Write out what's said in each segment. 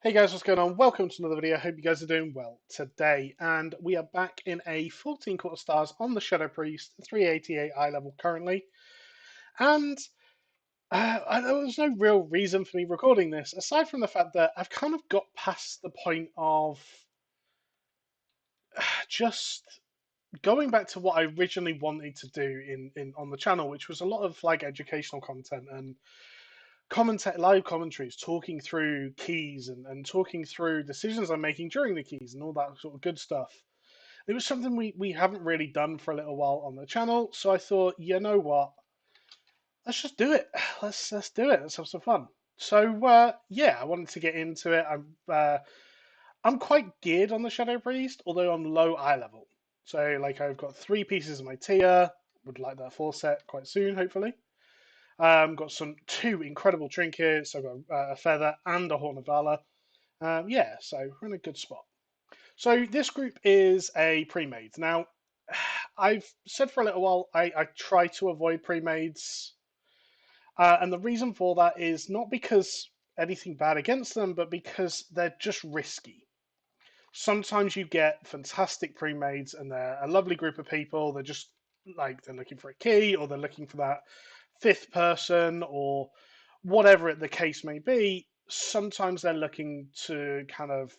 Hey guys, what's going on? Welcome to another video. Hope you guys are doing well today. And we are back in a 14 quarter stars on the Shadow Priest, 388 eye level currently. And there was no real reason for me recording this, aside from the fact that I've kind of got past the point of just going back to what I originally wanted to do in on the channel, which was a lot of like educational content and live commentaries, talking through keys and talking through decisions I'm making during the keys and all that sort of good stuff. It was something we haven't really done for a little while on the channel, so I thought, you know what, let's just do it. Let's do it. Let's have some fun. So yeah, I wanted to get into it. I'm quite geared on the Shadow Priest, although I'm low eye level. So like I've got 3 pieces of my tier. Would like that 4 set quite soon, hopefully. Got two incredible trinkets. I've got a feather and a horn of valor. Yeah, so we're in a good spot. So this group is a pre-made. Now, I've said for a little while I try to avoid pre-mades, and the reason for that is not because anything bad against them, but because they're just risky. Sometimes you get fantastic pre-mades, and they're a lovely group of people. They're just like they're looking for a key, or they're looking for that fifth person, or whatever the case may be. Sometimes they're looking to kind of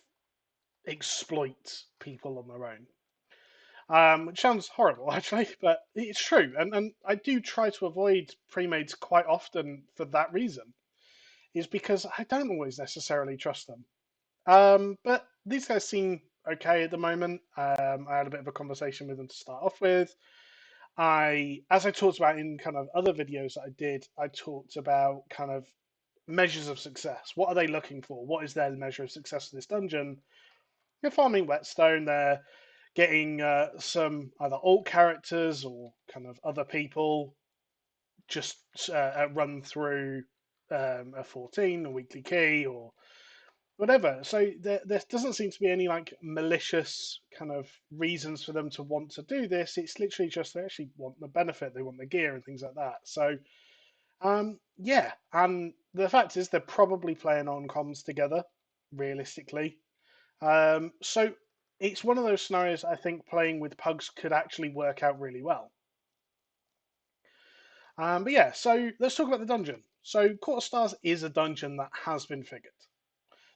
exploit people on their own. Which sounds horrible, actually, but it's true. And I do try to avoid pre-mades quite often for that reason, is because I don't always necessarily trust them. But these guys seem okay at the moment. I had a bit of a conversation with them to start off with. As I talked about in kind of other videos that I did, I talked about kind of measures of success. What are they looking for? What is their measure of success in this dungeon? You're farming whetstone. They're getting some either alt characters or kind of other people just run through a 14, a weekly key, or whatever. So there doesn't seem to be any like malicious kind of reasons for them to want to do this. It's literally just they actually want the benefit, they want the gear and things like that. So yeah, and the fact is they're probably playing on comms together, realistically. So it's one of those scenarios I think playing with pugs could actually work out really well. But yeah, so let's talk about the dungeon. So Quarter Stars is a dungeon that has been figured.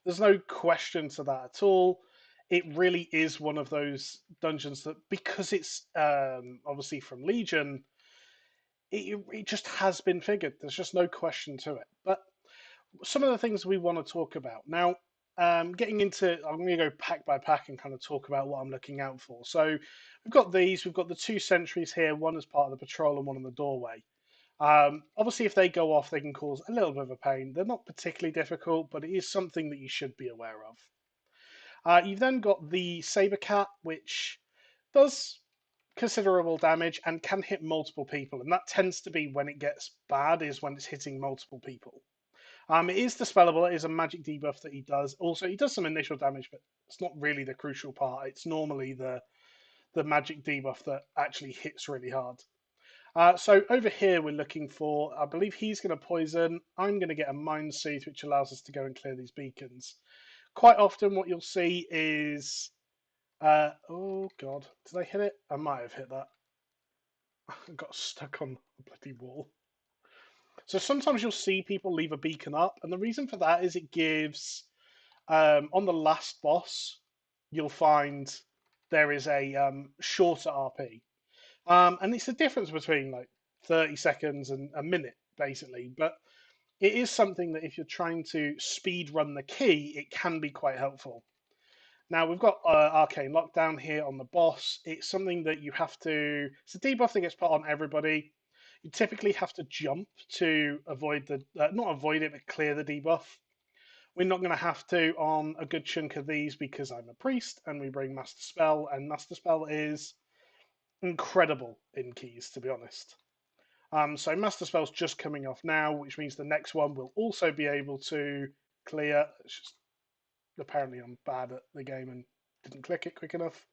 There's no question to that at all. It really is one of those dungeons that, because it's obviously from Legion, it just has been figured. There's just no question to it. But some of the things we want to talk about now. Getting into, I'm going to go pack by pack and kind of talk about what I'm looking out for. So we've got these. We've got the 2 sentries here. One as part of the patrol and one on the doorway. Obviously, if they go off, they can cause a little bit of a pain. They're not particularly difficult, but it is something that you should be aware of. You've then got the Saber Cat, which does considerable damage and can hit multiple people, and that tends to be when it gets bad, is when it's hitting multiple people. It is dispellable. It is a magic debuff that he does. Also, he does some initial damage, but it's not really the crucial part. It's normally the magic debuff that actually hits really hard. So over here, we're looking for, I believe he's going to poison. I'm going to get a Mind Soothe, which allows us to go and clear these beacons. Quite often, what you'll see is, oh God, did I hit it? I might have hit that. I got stuck on the bloody wall. So sometimes you'll see people leave a beacon up, and the reason for that is it gives, on the last boss, you'll find there is a shorter RP. And it's the difference between like 30 seconds and a minute, basically. But it is something that if you're trying to speed run the key, it can be quite helpful. Now we've got Arcane Lockdown here on the boss. It's something that you have to. It's a debuff that gets put on everybody. You typically have to jump to avoid the, not avoid it, but clear the debuff. We're not going to have to on a good chunk of these because I'm a priest and we bring Master Spell, and Master Spell is incredible in keys, to be honest. So Master Spell's just coming off now, which means the next one will also be able to clear. It's just apparently I'm bad at the game and didn't click it quick enough.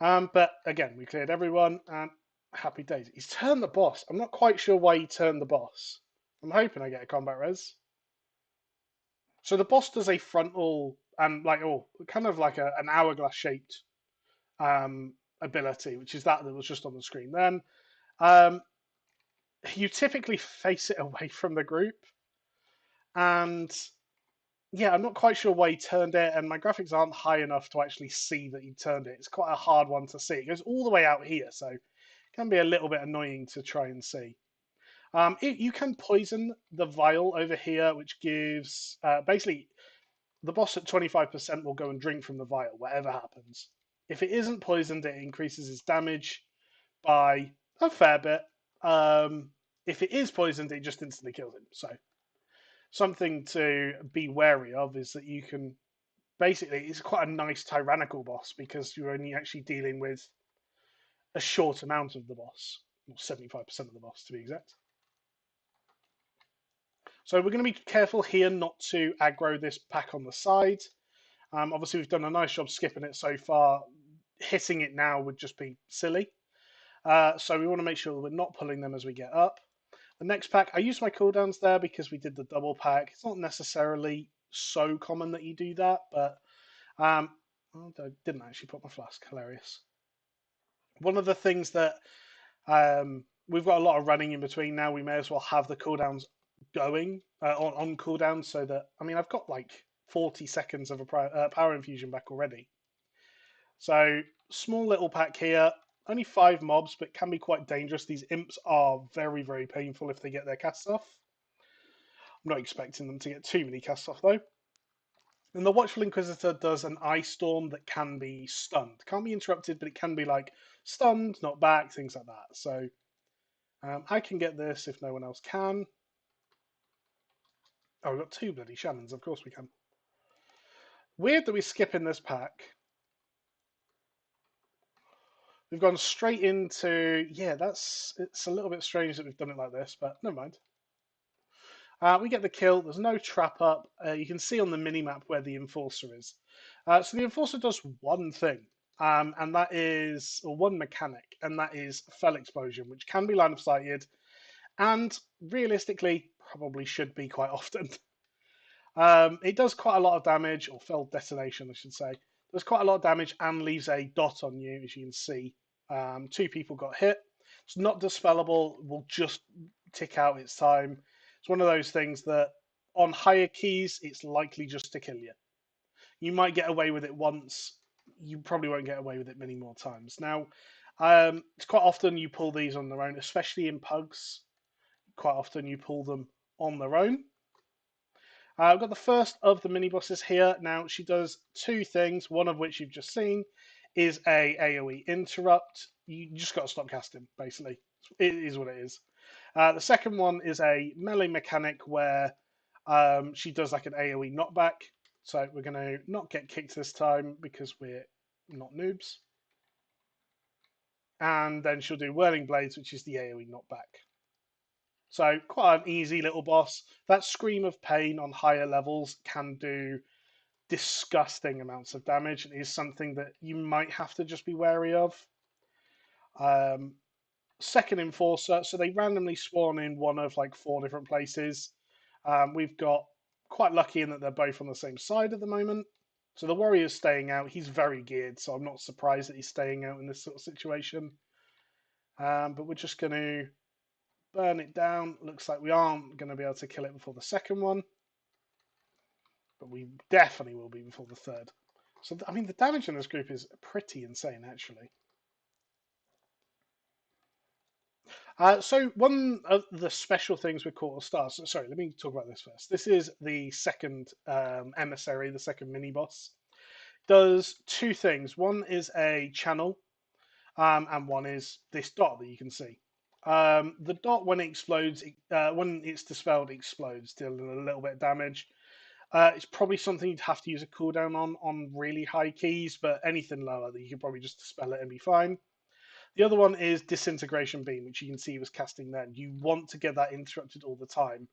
But again, we cleared everyone and happy days. He's turned the boss. I'm not quite sure why he turned the boss. I'm hoping I get a combat res. So the boss does a frontal and kind of like an hourglass shaped ability, which is that was just on the screen. Then um, you typically face it away from the group, and yeah, I'm not quite sure why he turned it, and my graphics aren't high enough to actually see that he turned it. It's quite a hard one to see. It goes all the way out here, so it can be a little bit annoying to try and see. You can poison the vial over here, which gives basically the boss at 25% will go and drink from the vial, whatever happens. If it isn't poisoned, it increases its damage by a fair bit. If it is poisoned, it just instantly kills him. So something to be wary of is that you can basically, it's quite a nice tyrannical boss because you're only actually dealing with a short amount of the boss, or 75% of the boss to be exact. So we're going to be careful here not to aggro this pack on the side. Obviously, we've done a nice job skipping it so far. Hitting it now would just be silly. So we want to make sure we're not pulling them as we get up. The next pack, I used my cooldowns there because we did the double pack. It's not necessarily so common that you do that, but I didn't actually put my flask. Hilarious. One of the things that we've got a lot of running in between now. We may as well have the cooldowns going on cooldown so that I've got like 40 seconds of a power infusion back already. So small little pack here, only 5 mobs, but can be quite dangerous. These imps are very, very painful if they get their casts off. I'm not expecting them to get too many casts off though. And the Watchful Inquisitor does an Ice Storm that can be stunned. Can't be interrupted, but it can be like stunned, not back, things like that. So I can get this if no one else can. Oh, we've got 2 bloody Shannons, of course we can. Weird that we're skipping this pack. We've gone straight into, yeah, it's a little bit strange that we've done it like this, but never mind. We get the kill, there's no trap up. You can see on the mini-map where the Enforcer is. So the Enforcer does one thing, and that is, or one mechanic, and that is Fel Explosion, which can be line of sighted, and realistically, probably should be quite often. It does quite a lot of damage, or Fel Detonation, I should say. Does quite a lot of damage and leaves a dot on you, as you can see. 2 people got hit. It's not dispellable, will just tick out its time. It's one of those things that on higher keys, it's likely just to kill you. You might get away with it once, you probably won't get away with it many more times. Now, it's quite often you pull these on their own, especially in pugs. Quite often you pull them on their own. I've got the first of the mini bosses here. Now, she does 2 things, one of which you've just seen is a AoE interrupt. You just got to stop casting, basically. It is what it is. The second one is a melee mechanic where she does like an AoE knockback. So we're going to not get kicked this time because we're not noobs. And then she'll do Whirling Blades, which is the AoE knockback. So quite an easy little boss. That Scream of Pain on higher levels can do disgusting amounts of damage. It is something that you might have to just be wary of. Second Enforcer, so they randomly spawn in one of like 4 different places. We've got quite lucky in that they're both on the same side at the moment. So the Warrior's staying out. He's very geared, so I'm not surprised that he's staying out in this sort of situation. But we're just going to burn it down. Looks like we aren't going to be able to kill it before the second one. But we definitely will be before the third. So, the damage in this group is pretty insane, actually. So one of the special things with Court of Stars, sorry, let me talk about this first. This is the second emissary, the second mini-boss. Does 2 things. One is a channel, and one is this dot that you can see. The dot, when it explodes, when it's dispelled, it explodes, dealing a little bit of damage. It's probably something you'd have to use a cooldown on really high keys, but anything lower, that you could probably just dispel it and be fine. The other one is Disintegration Beam, which you can see was casting then. You want to get that interrupted all the time.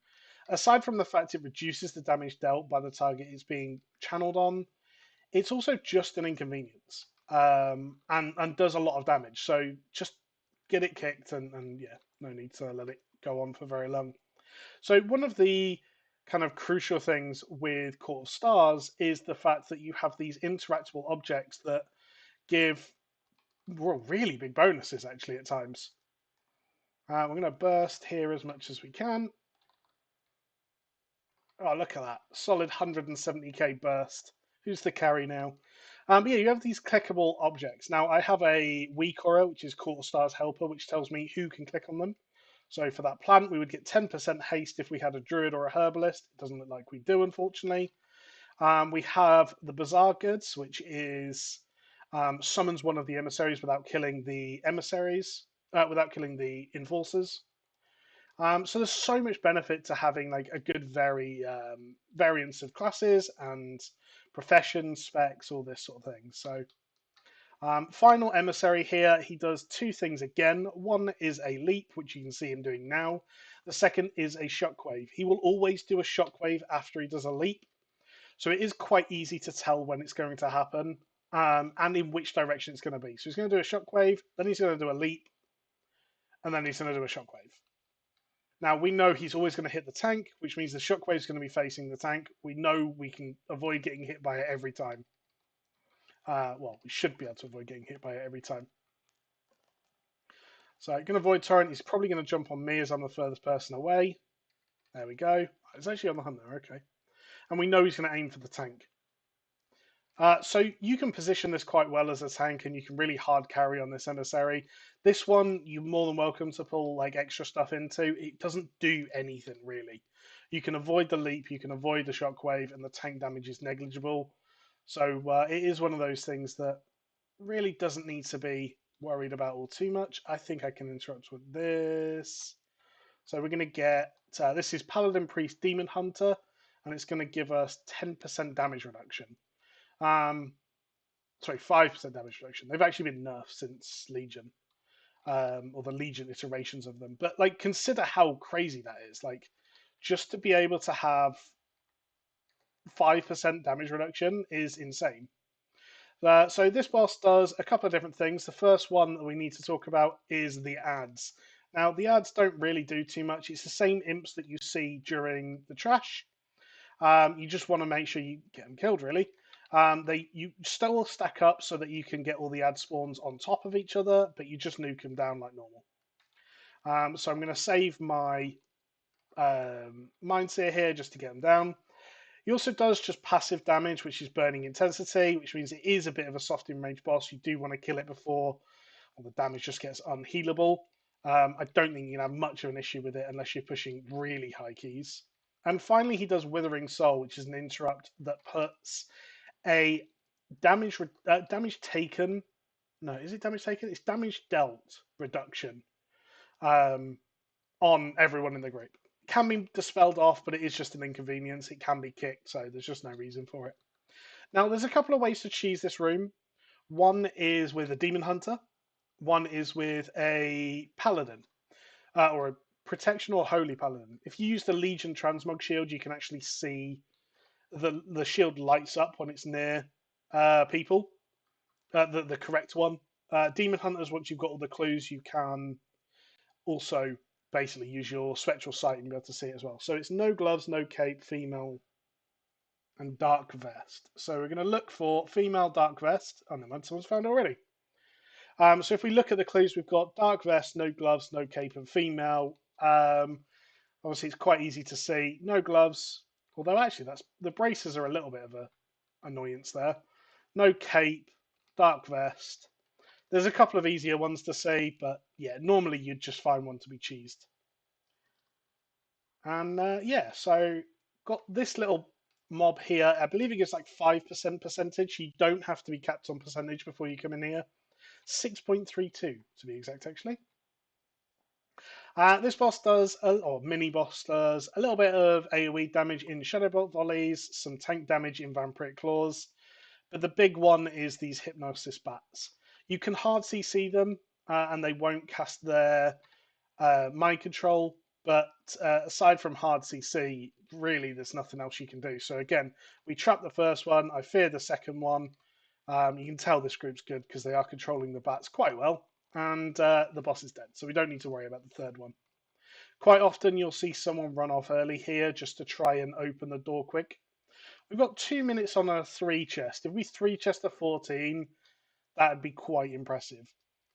Aside from the fact it reduces the damage dealt by the target it's being channeled on, it's also just an inconvenience, and does a lot of damage. So just get it kicked, and yeah, no need to let it go on for very long. So one of the kind of crucial things with Court of Stars is the fact that you have these interactable objects that give really big bonuses actually at times. We're going to burst here as much as we can. Oh, look at that. Solid 170k burst. Who's the carry now? But yeah, you have these clickable objects. Now, I have a weak aura, which is Court of Stars Helper, which tells me who can click on them. So for that plant, we would get 10% haste if we had a druid or a herbalist. It doesn't look like we do, unfortunately. We have the Bazaar Goods, which is summons one of the emissaries without killing the emissaries, without killing the enforcers. So there's so much benefit to having like a good variance of classes and professions, specs, all this sort of thing. So final emissary here, he does two things again. One is a leap, which you can see him doing now. The second is a shockwave. He will always do a shockwave after he does a leap. So it is quite easy to tell when it's going to happen and in which direction it's going to be. So he's going to do a shockwave, then he's going to do a leap, and then he's going to do a shockwave. Now, we know he's always going to hit the tank, which means the shockwave is going to be facing the tank. We know we can avoid getting hit by it every time. Well, we should be able to avoid getting hit by it every time. So I can avoid torrent. He's probably going to jump on me as I'm the furthest person away. There we go. It's actually on the hunt there, okay. And we know he's going to aim for the tank. So you can position this quite well as a tank, and you can really hard carry on this emissary. This one, you're more than welcome to pull like extra stuff into. It doesn't do anything really. You can avoid the leap, you can avoid the shockwave, and the tank damage is negligible. So it is one of those things that really doesn't need to be worried about all too much. I think I can interrupt with this. So we're going to get, this is Paladin Priest Demon Hunter, and it's going to give us 10% damage reduction. Sorry, 5% damage reduction. They've actually been nerfed since Legion, or the Legion iterations of them. But like, consider how crazy that is. Like, just to be able to have 5% damage reduction is insane. So this boss does a couple of different things. The first one that we need to talk about is the ads. Now, the ads don't really do too much. It's the same imps that you see during the trash. You just want to make sure you get them killed, really. You still stack up so that you can get all the ad spawns on top of each other, but you just nuke them down like normal. So I'm going to save my Mind Seer here just to get them down. He also does just passive damage, which is burning intensity, which means it is a bit of a soft in range boss. You do want to kill it before the damage just gets unhealable. I don't think you can have much of an issue with it unless you're pushing really high keys. And finally, he does Withering Soul, which is an interrupt that puts a damage taken. No, is it damage taken? It's damage dealt reduction on everyone in the group. It can be dispelled off, but it is just an inconvenience. It can be kicked, so there's just no reason for it. Now, there's a couple of ways to cheese this room. One is with a Demon Hunter. One is with a Paladin, or a Protection or Holy Paladin. If you use the Legion Transmog Shield, you can actually see the shield lights up when it's near people. The correct one. Demon Hunters, once you've got all the clues, you can also basically use your spectral sight and be able to see it as well. So it's no gloves, no cape, female, and dark vest. So we're going to look for female dark vest. Oh, no, someone's found it already. So if we look at the clues, we've got dark vest, no gloves, no cape, and female. Obviously, it's quite easy to see. No gloves, although actually the braces are a little bit of a annoyance there. No cape, dark vest. There's a couple of easier ones to see, but yeah, normally you'd just find one to be cheesed. And yeah, so got this little mob here. I believe it gives like 5% percentage. You don't have to be capped on percentage before you come in here. 6.32 to be exact, actually. This boss does, or mini boss does, a little bit of AoE damage in Shadowbolt volleys, some tank damage in Vampiric Claws, but the big one is these Hypnosis Bats. You can hard CC them, and they won't cast their mind control, but aside from hard CC, really there's nothing else you can do. So again, we trap the first one, I fear the second one. You can tell this group's good because they are controlling the bats quite well, and the boss is dead, so we don't need to worry about the third one. Quite often you'll see someone run off early here just to try and open the door quick. We've got 2 minutes on a 3 chest. If we 3 chest a 14, that'd be quite impressive.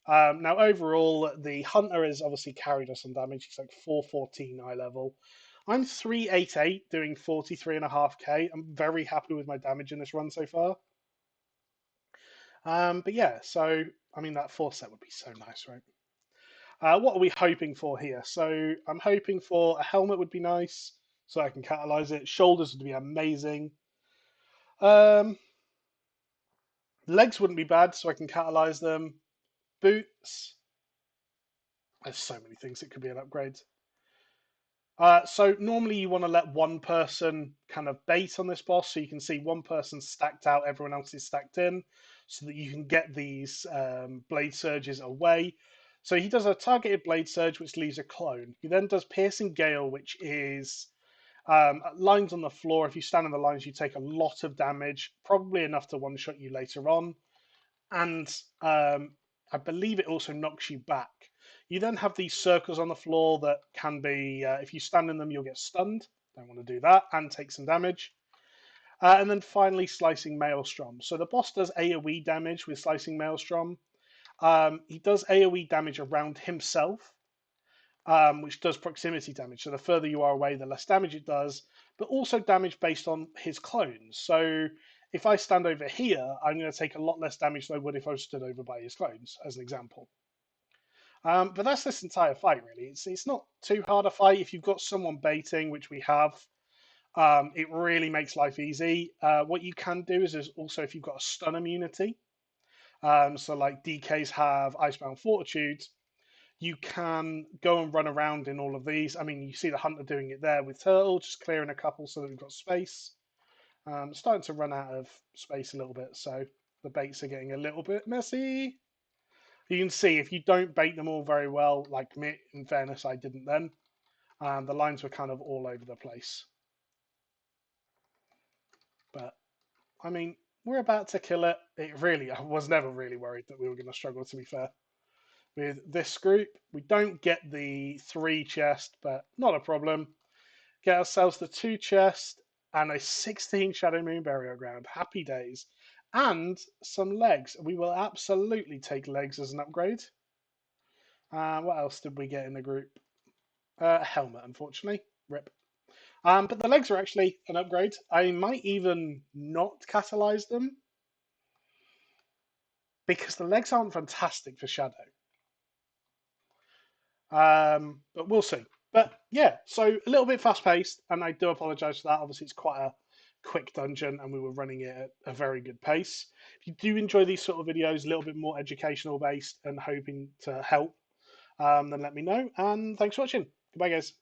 Now, overall, the Hunter has obviously carried us on damage. He's like 414 eye level. I'm 388 doing 43.5k. I'm very happy with my damage in this run so far. But yeah, so I mean, that 4 set would be so nice, right? What are we hoping for here? So I'm hoping for a helmet would be nice, so I can catalyze it. Shoulders would be amazing. Um, Legs wouldn't be bad, so I can catalyze them. Boots. There's so many things that could be an upgrade. So normally you want to let one person kind of bait on this boss, so you can see one person stacked out, everyone else is stacked in, so that you can get these blade surges away. So he does a targeted blade surge, which leaves a clone. He then does piercing gale, which is lines on the floor. If you stand on the lines, you take a lot of damage, probably enough to one-shot you later on. And I believe it also knocks you back. You then have these circles on the floor that can be, if you stand in them, you'll get stunned. Don't want to do that, and take some damage. And then finally, Slicing Maelstrom. So the boss does AoE damage with Slicing Maelstrom. He does AoE damage around himself, which does proximity damage. So the further you are away, the less damage it does, but also damage based on his clones. So if I stand over here, I'm going to take a lot less damage than I would if I was stood over by his clones, as an example. But that's this entire fight, really. It's not too hard a fight. If you've got someone baiting, which we have, it really makes life easy. What you can do is also if you've got a stun immunity, so like DKs have Icebound Fortitude, you can go and run around in all of these. I mean, you see the Hunter doing it there with Turtle, just clearing a couple so that we've got space. Starting to run out of space a little bit, so the baits are getting a little bit messy. You can see if you don't bait them all very well, like me, in fairness, I didn't then. The lines were kind of all over the place. But, I mean, we're about to kill it. I was never really worried that we were going to struggle, to be fair. With this group, we don't get the 3 chest, but not a problem. Get ourselves the 2 chest and a 16 Shadow Moon Burial Ground. Happy days. And some legs. We will absolutely take legs as an upgrade. What else did we get in the group? A helmet, unfortunately. Rip. But the legs are actually an upgrade. I might even not catalyze them because the legs aren't fantastic for Shadow. But we'll see. But yeah, so a little bit fast paced, and I do apologize for that. Obviously, it's quite a quick dungeon, and we were running it at a very good pace. If you do enjoy these sort of videos, a little bit more educational based and hoping to help, then let me know. And thanks for watching. Goodbye, guys.